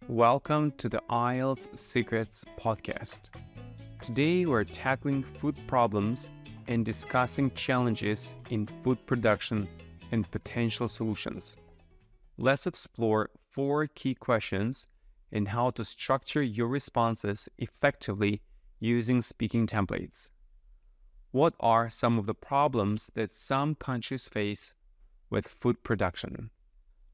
Welcome to the IELTS Secrets podcast. Today we're tackling food problems and discussing challenges in food production and potential solutions. Let's explore 4 key questions and how to structure your responses effectively using speaking templates. What are some of the problems that some countries face with food production?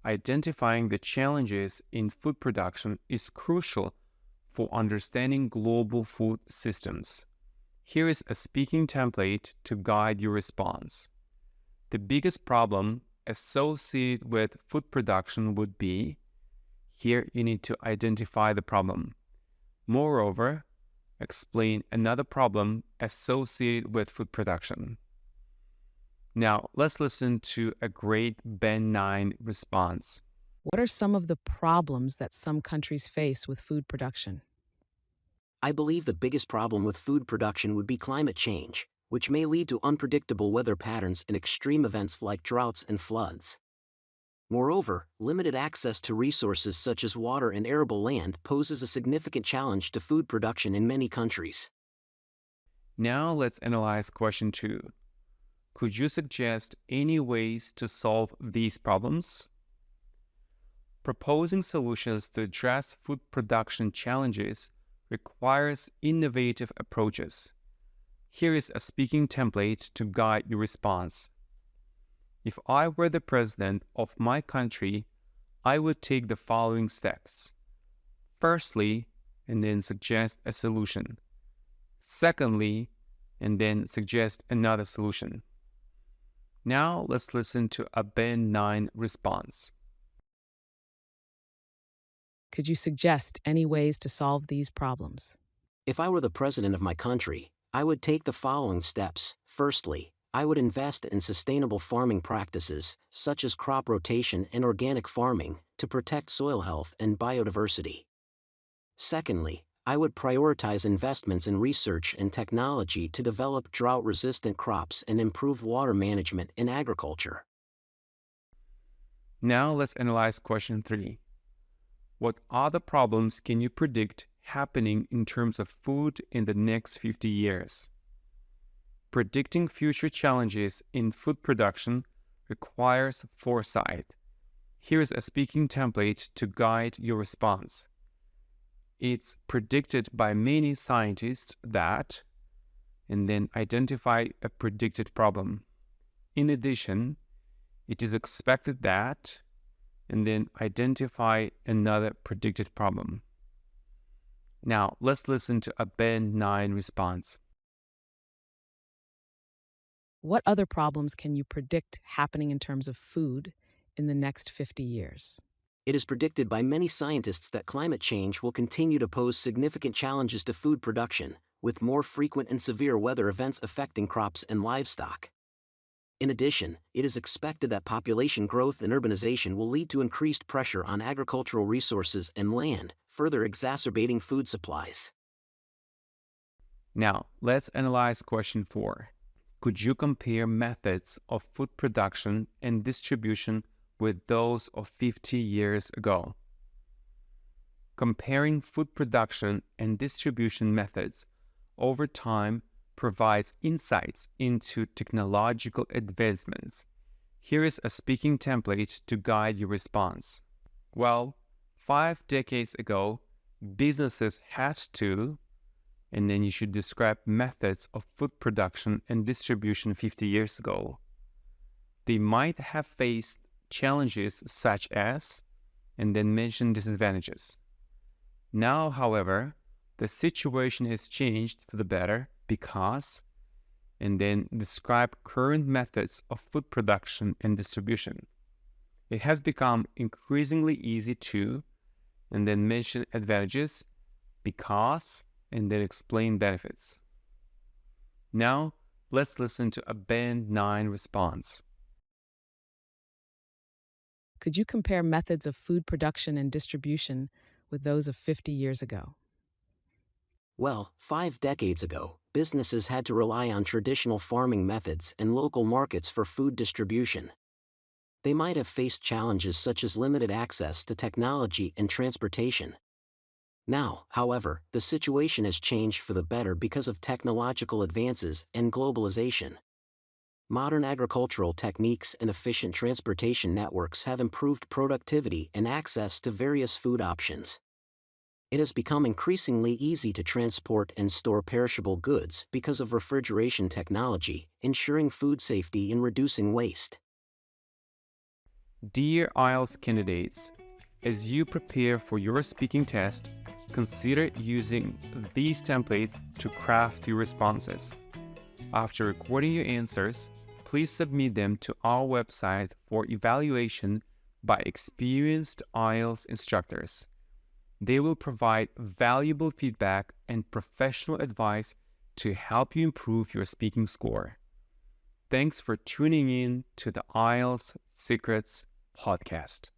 Identifying the challenges in food production is crucial for understanding global food systems. Here is a speaking template to guide your response. The biggest problem associated with food production would be, here you need to identify the problem. Moreover, explain another problem associated with food production. Now, let's listen to a great Band 9 response. What are some of the problems that some countries face with food production? I believe the biggest problem with food production would be climate change, which may lead to unpredictable weather patterns and extreme events like droughts and floods. Moreover, limited access to resources such as water and arable land poses a significant challenge to food production in many countries. Now let's analyze question 2. Could you suggest any ways to solve these problems? Proposing solutions to address food production challenges requires innovative approaches. Here is a speaking template to guide your response. If I were the president of my country, I would take the following steps. Firstly, and then suggest a solution. Secondly, and then suggest another solution. Now let's listen to a Band 9 response. Could you suggest any ways to solve these problems? If I were the president of my country, I would take the following steps. Firstly, I would invest in sustainable farming practices, such as crop rotation and organic farming, to protect soil health and biodiversity. Secondly, I would prioritize investments in research and technology to develop drought-resistant crops and improve water management in agriculture. Now let's analyze question 3. What other problems can you predict happening in terms of food in the next 50 years? Predicting future challenges in food production requires foresight. Here is a speaking template to guide your response. It's predicted by many scientists that, and then identify a predicted problem. In addition, it is expected that, and then identify another predicted problem. Now, let's listen to a Band 9 response. What other problems can you predict happening in terms of food in the next 50 years? It is predicted by many scientists that climate change will continue to pose significant challenges to food production, with more frequent and severe weather events affecting crops and livestock. In addition, it is expected that population growth and urbanization will lead to increased pressure on agricultural resources and land, further exacerbating food supplies. Now, let's analyze question 4. Could you compare methods of food production and distribution with those of 50 years ago? Comparing food production and distribution methods over time provides insights into technological advancements. Here is a speaking template to guide your response. Well, 5 decades ago, businesses had to, and then you should describe methods of food production and distribution 50 years ago. They might have faced challenges such as, and then mention disadvantages. Now, however, the situation has changed for the better because, and then describe current methods of food production and distribution. It has become increasingly easy to, and then mention advantages because, and then explain benefits. Now, let's listen to a Band 9 response. Could you compare methods of food production and distribution with those of 50 years ago? Well, 5 decades ago, businesses had to rely on traditional farming methods and local markets for food distribution. They might have faced challenges such as limited access to technology and transportation, Now, however, the situation has changed for the better because of technological advances and globalization. Modern agricultural techniques and efficient transportation networks have improved productivity and access to various food options. It has become increasingly easy to transport and store perishable goods because of refrigeration technology, ensuring food safety and reducing waste. Dear IELTS candidates, as you prepare for your speaking test, consider using these templates to craft your responses. After recording your answers, please submit them to our website for evaluation by experienced IELTS instructors. They will provide valuable feedback and professional advice to help you improve your speaking score. Thanks for tuning in to the IELTS Secrets podcast.